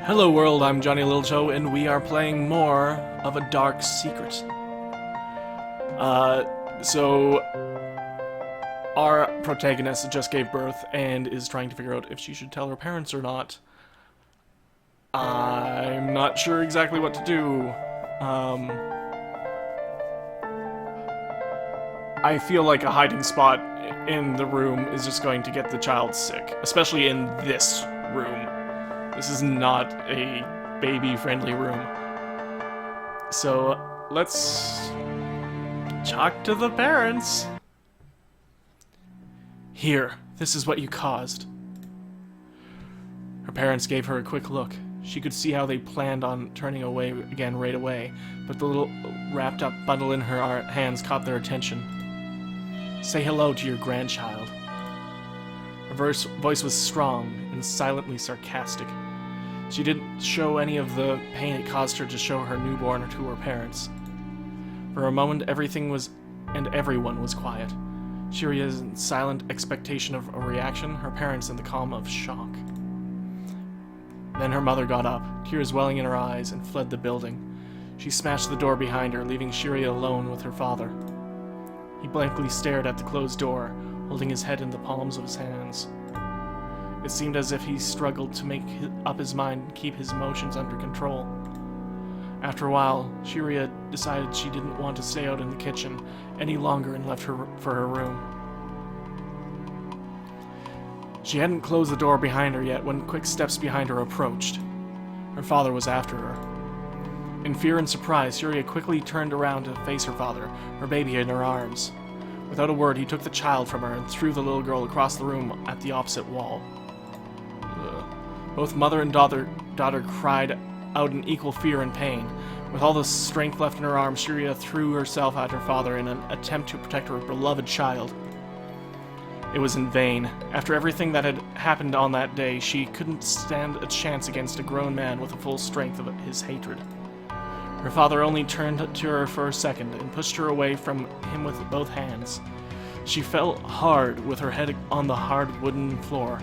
Hello world, I'm Johnyliltoe, and we are playing more of A Dark Secret. So our protagonist just gave birth and is trying to figure out if she should tell her parents or not. I'm not sure exactly what to do. I feel like a hiding spot in the room is just going to get the child sick, especially in this room. This is not a baby-friendly room. So, let's talk to the parents. Here, this is what you caused. Her parents gave her a quick look. She could see how they planned on turning away again right away, but the little wrapped-up bundle in her hands caught their attention. Say hello to your grandchild. Her voice was strong and silently sarcastic. She didn't show any of the pain it caused her to show her newborn to her parents. For a moment, everything was and everyone was quiet. Shiria's in silent expectation of a reaction, her parents in the calm of shock. Then her mother got up, tears welling in her eyes, and fled the building. She smashed the door behind her, leaving Shiria alone with her father. He blankly stared at the closed door, holding his head in the palms of his hands. It seemed as if he struggled to make up his mind and keep his emotions under control. After a while, Shiria decided she didn't want to stay out in the kitchen any longer and left her for her room. She hadn't closed the door behind her yet when quick steps behind her approached. Her father was after her. In fear and surprise, Shiria quickly turned around to face her father, her baby in her arms. Without a word, he took the child from her and threw the little girl across the room at the opposite wall. Both mother and daughter cried out in equal fear and pain. With all the strength left in her arms, Shiria threw herself at her father in an attempt to protect her beloved child. It was in vain. After everything that had happened on that day, she couldn't stand a chance against a grown man with the full strength of his hatred. Her father only turned to her for a second and pushed her away from him with both hands. She fell hard with her head on the hard wooden floor.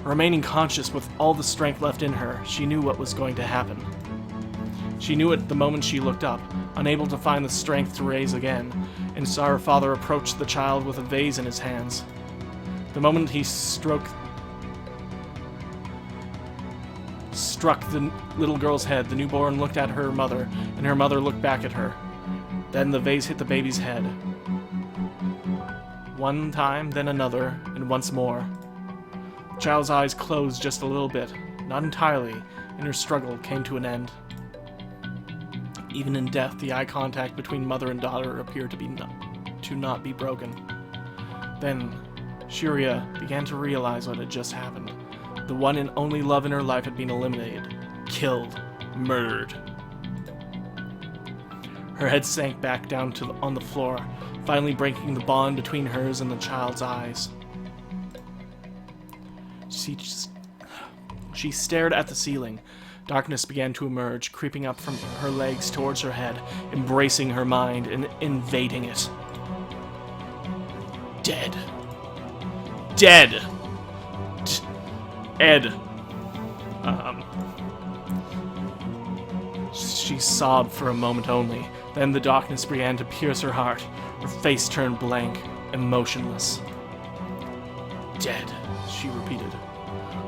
Remaining conscious with all the strength left in her, she knew what was going to happen. She knew it the moment she looked up, unable to find the strength to raise again, and saw her father approach the child with a vase in his hands. The moment he struck the little girl's head, the newborn looked at her mother, and her mother looked back at her. Then the vase hit the baby's head. One time, then another, and once more. The child's eyes closed just a little bit, not entirely, and her struggle came to an end. Even in death, the eye contact between mother and daughter appeared to not be broken. Then, Shiria began to realize what had just happened. The one and only love in her life had been eliminated, killed, murdered. Her head sank back down on the floor, finally breaking the bond between hers and the child's eyes. She stared at the ceiling. Darkness began to emerge, creeping up from her legs towards her head, embracing her mind and invading it. Dead. Dead! Ed. She sobbed for a moment only. Then the darkness began to pierce her heart. Her face turned blank and motionless. Dead, she repeated.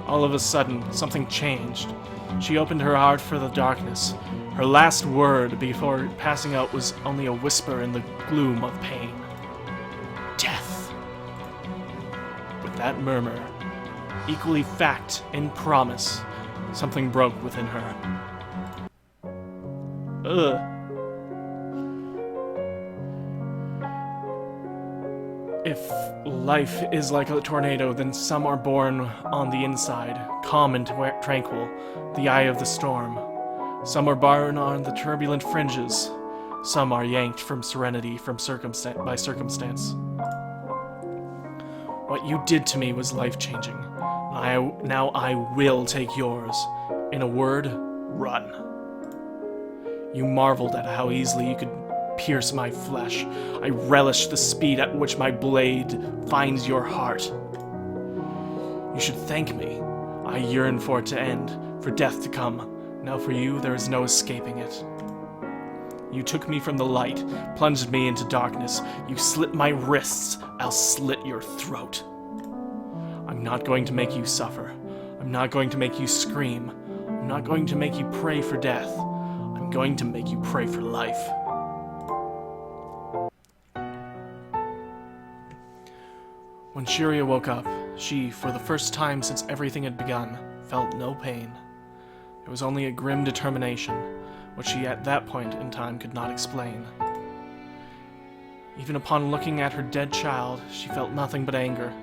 All of a sudden, something changed. She opened her heart for the darkness. Her last word before passing out was only a whisper in the gloom of pain. Death. With that murmur, equally fact and promise, something broke within her. If life is like a tornado, then some are born on the inside, calm and tranquil, the eye of the storm. Some are born on the turbulent fringes. Some are yanked from serenity by circumstance. What you did to me was life-changing. Now I will take yours. In a word, run. You marveled at how easily you could pierce my flesh. I relish the speed at which my blade finds your heart. You should thank me. I yearn for it to end, for death to come. Now for you, there is no escaping it. You took me from the light, plunged me into darkness. You slit my wrists, I'll slit your throat. I'm not going to make you suffer. I'm not going to make you scream. I'm not going to make you pray for death. I'm going to make you pray for life. When Shiria woke up, she, for the first time since everything had begun, felt no pain. It was only a grim determination, which she at that point in time could not explain. Even upon looking at her dead child, she felt nothing but anger.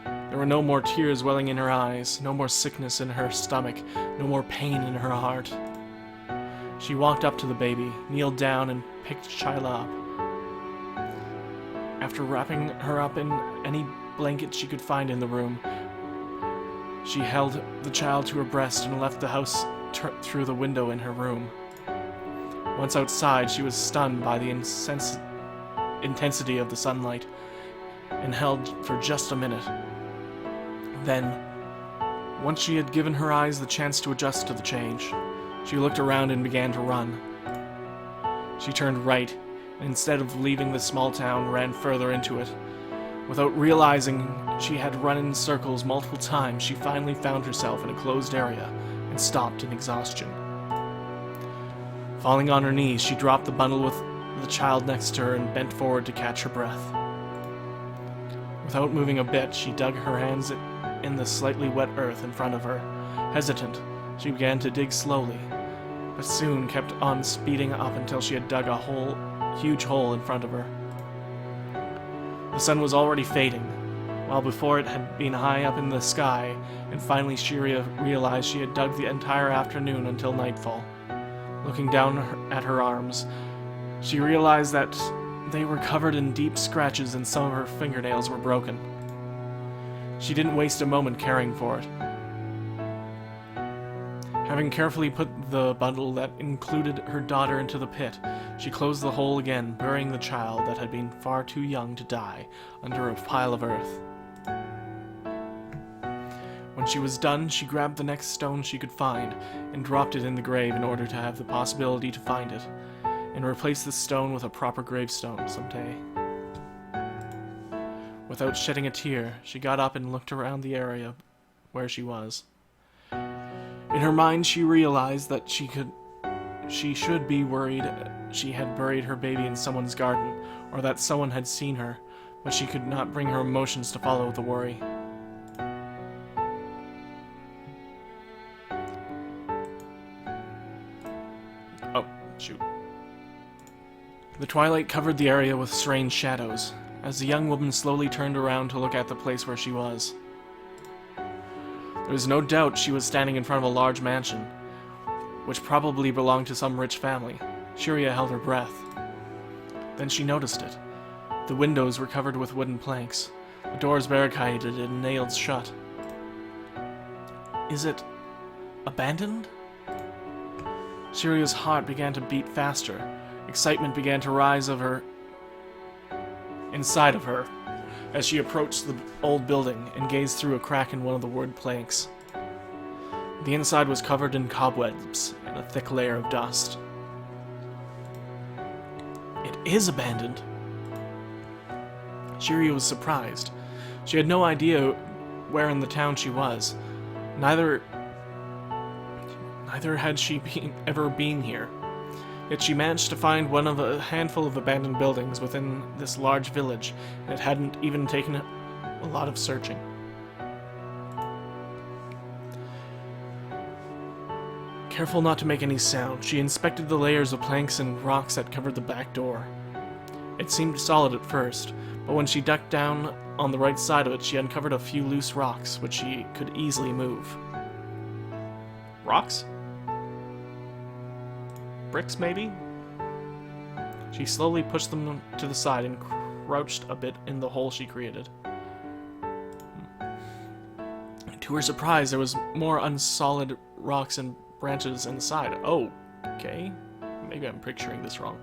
There were no more tears welling in her eyes, no more sickness in her stomach, no more pain in her heart. She walked up to the baby, kneeled down, and picked Shyla up. After wrapping her up in any blanket she could find in the room, she held the child to her breast and left the house through the window in her room. Once outside, she was stunned by the intensity of the sunlight and held for just a minute. Then, once she had given her eyes the chance to adjust to the change, she looked around and began to run. She turned right, and instead of leaving the small town, ran further into it. Without realizing she had run in circles multiple times, she finally found herself in a closed area and stopped in exhaustion. Falling on her knees, she dropped the bundle with the child next to her and bent forward to catch her breath. Without moving a bit, she dug her hands in the slightly wet earth in front of her. Hesitant, she began to dig slowly, but soon kept on speeding up until she had dug a huge hole in front of her. The sun was already fading, while before it had been high up in the sky, and finally Shiria realized she had dug the entire afternoon until nightfall. Looking down at her arms, she realized that they were covered in deep scratches and some of her fingernails were broken. She didn't waste a moment caring for it. Having carefully put the bundle that included her daughter into the pit, she closed the hole again, burying the child that had been far too young to die under a pile of earth. When she was done, she grabbed the next stone she could find and dropped it in the grave in order to have the possibility to find it, and replace the stone with a proper gravestone someday. Without shedding a tear, she got up and looked around the area where she was. In her mind, she realized that she should be worried she had buried her baby in someone's garden, or that someone had seen her, but she could not bring her emotions to follow the worry. Oh, shoot. The twilight covered the area with strange shadows, as the young woman slowly turned around to look at the place where she was. There was no doubt she was standing in front of a large mansion, which probably belonged to some rich family. Shiria held her breath. Then she noticed it. The windows were covered with wooden planks, the doors barricaded and nailed shut. Is it abandoned? Shiria's heart began to beat faster. Excitement began to rise inside of her as she approached the old building and gazed through a crack in one of the wood planks. The inside was covered in cobwebs and a thick layer of dust. It is abandoned. Shiria was surprised. She had no idea where in the town she was. Neither had she ever been here. Yet she managed to find one of a handful of abandoned buildings within this large village, and it hadn't even taken a lot of searching. Careful not to make any sound, she inspected the layers of planks and rocks that covered the back door. It seemed solid at first, but when she ducked down on the right side of it, she uncovered a few loose rocks, which she could easily move. Rocks? Bricks, maybe? She slowly pushed them to the side and crouched a bit in the hole she created. To her surprise, there was more unsolid rocks and branches inside. Oh, okay. Maybe I'm picturing this wrong.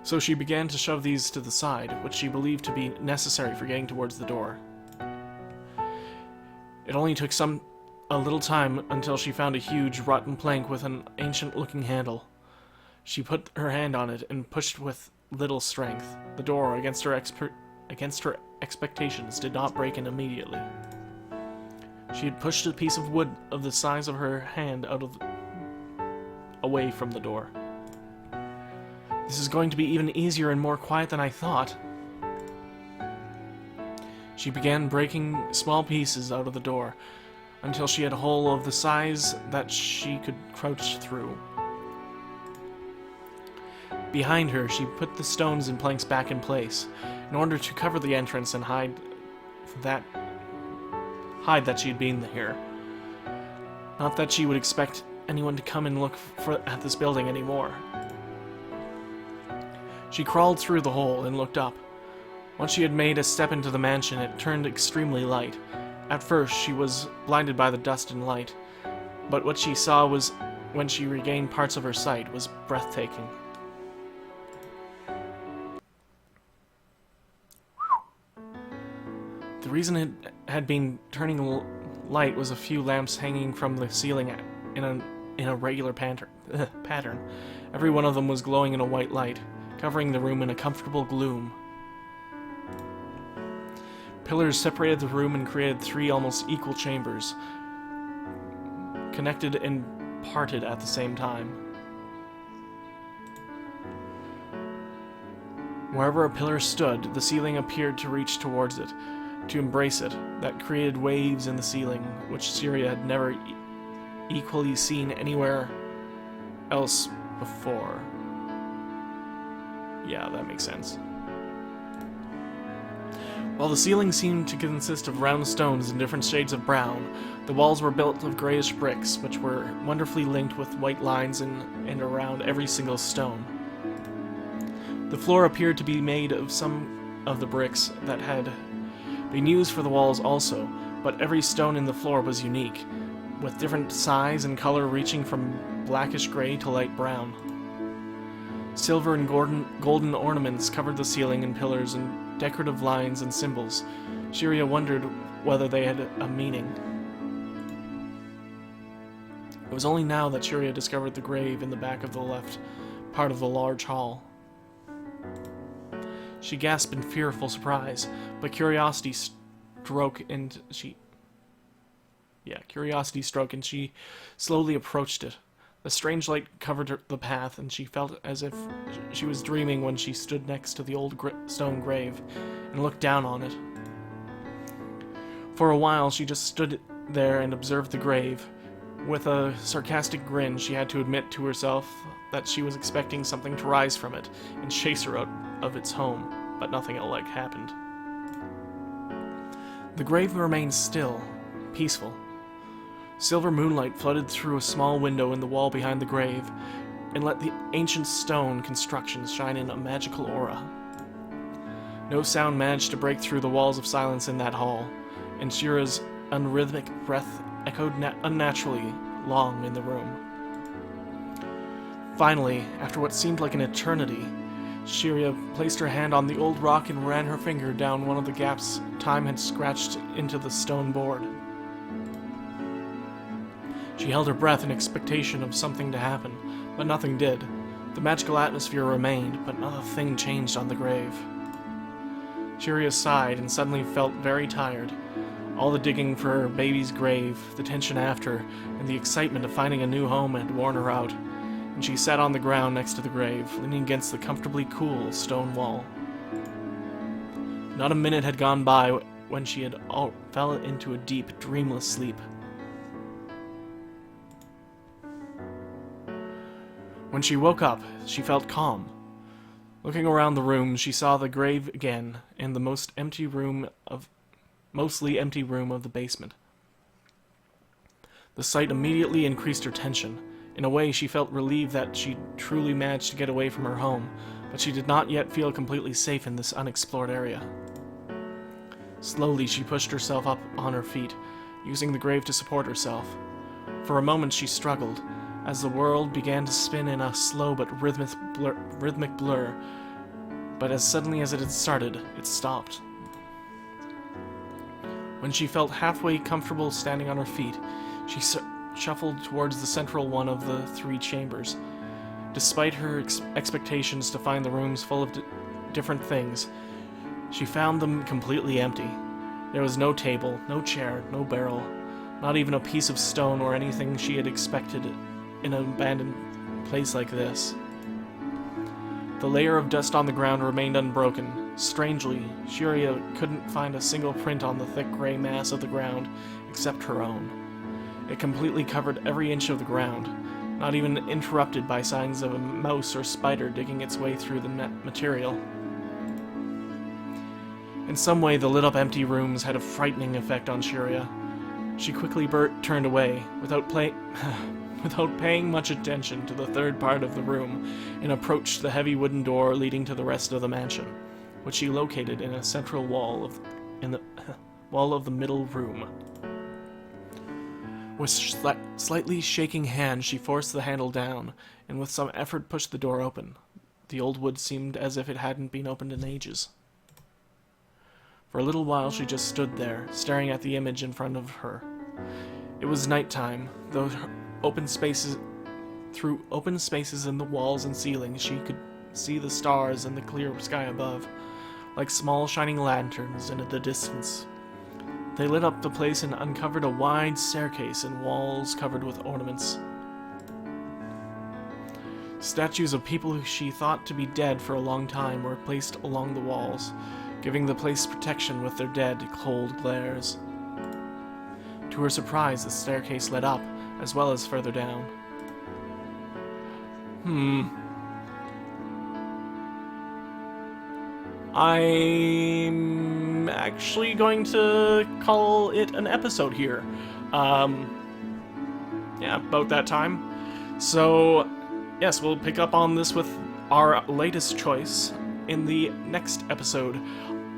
So she began to shove these to the side, which she believed to be necessary for getting towards the door. It only took some a little time until she found a huge, rotten plank with an ancient-looking handle. She put her hand on it and pushed with little strength. The door, against her expectations, did not break in immediately. She had pushed a piece of wood of the size of her hand away from the door. This is going to be even easier and more quiet than I thought. She began breaking small pieces out of the door until she had a hole of the size that she could crouch through. Behind her, she put the stones and planks back in place in order to cover the entrance and hide that she had been here. Not that she would expect anyone to come and look at this building anymore. She crawled through the hole and looked up. Once she had made a step into the mansion, it turned extremely light. At first, she was blinded by the dust and light, but what she saw was, when she regained parts of her sight, was breathtaking. The reason it had been turning light was a few lamps hanging from the ceiling in a regular pattern. Every one of them was glowing in a white light, covering the room in a comfortable gloom. Pillars separated the room and created 3 almost equal chambers, connected and parted at the same time. Wherever a pillar stood, the ceiling appeared to reach towards it, to embrace it. That created waves in the ceiling, which Syria had never equally seen anywhere else before. Yeah, that makes sense. While the ceiling seemed to consist of round stones in different shades of brown, the walls were built of grayish bricks, which were wonderfully linked with white lines and around every single stone. The floor appeared to be made of some of the bricks that had been used for the walls also, but every stone in the floor was unique, with different size and color ranging from blackish gray to light brown. Silver and golden ornaments covered the ceiling and pillars, and decorative lines and symbols. Shiria wondered whether they had a meaning. It was only now that Shiria discovered the grave in the back of the left part of the large hall. She gasped in fearful surprise, but curiosity struck and she slowly approached it. The strange light covered the path, and she felt as if she was dreaming when she stood next to the old stone grave and looked down on it. For a while, she just stood there and observed the grave. With a sarcastic grin, she had to admit to herself that she was expecting something to rise from it and chase her out of its home, but nothing like happened. The grave remained still, peaceful. Silver moonlight flooded through a small window in the wall behind the grave and let the ancient stone constructions shine in a magical aura. No sound managed to break through the walls of silence in that hall, and Shira's unrhythmic breath echoed unnaturally long in the room. Finally, after what seemed like an eternity, Shiria placed her hand on the old rock and ran her finger down one of the gaps time had scratched into the stone board. She held her breath in expectation of something to happen, but nothing did. The magical atmosphere remained, but not a thing changed on the grave. Shiria sighed and suddenly felt very tired. All the digging for her baby's grave, the tension after, and the excitement of finding a new home had worn her out, and she sat on the ground next to the grave, leaning against the comfortably cool stone wall. Not a minute had gone by when she had fell into a deep, dreamless sleep. When she woke up, she felt calm. Looking around the room, she saw the grave again and the mostly empty room of the basement. The sight immediately increased her tension. In a way, she felt relieved that she'd truly managed to get away from her home, but she did not yet feel completely safe in this unexplored area. Slowly, she pushed herself up on her feet, using the grave to support herself. For a moment, she struggled, as the world began to spin in a slow but rhythmic blur, but as suddenly as it had started, it stopped. When she felt halfway comfortable standing on her feet, She shuffled towards the central one of the 3 chambers. Despite her expectations to find the rooms full of different things, she found them completely empty. There was no table, no chair, no barrel, not even a piece of stone or anything she had expected in an abandoned place like this. The layer of dust on the ground remained unbroken. Strangely, Shiria couldn't find a single print on the thick gray mass of the ground except her own. It completely covered every inch of the ground, not even interrupted by signs of a mouse or spider digging its way through the material. In some way, the lit-up empty rooms had a frightening effect on Shiria. She quickly turned away, without paying much attention to the third part of the room, and approached the heavy wooden door leading to the rest of the mansion, which she located in a central wall of the middle room. With slightly shaking hand, she forced the handle down, and with some effort pushed the door open. The old wood seemed as if it hadn't been opened in ages. For a little while she just stood there, staring at the image in front of her. It was nighttime, though through open spaces in the walls and ceiling she could see the stars and the clear sky above, like small shining lanterns in the distance. They lit up the place and uncovered a wide staircase and walls covered with ornaments. Statues of people who she thought to be dead for a long time were placed along the walls, giving the place protection with their dead, cold glares. To her surprise, the staircase led up, as well as further down. I'm actually going to call it an episode here. Yeah, about that time. So, yes, we'll pick up on this with our latest choice in the next episode.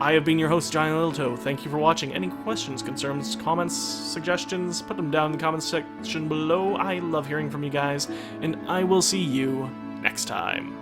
I have been your host, Johnyliltoe. Thank you for watching. Any questions, concerns, comments, suggestions, put them down in the comments section below. I love hearing from you guys, and I will see you next time.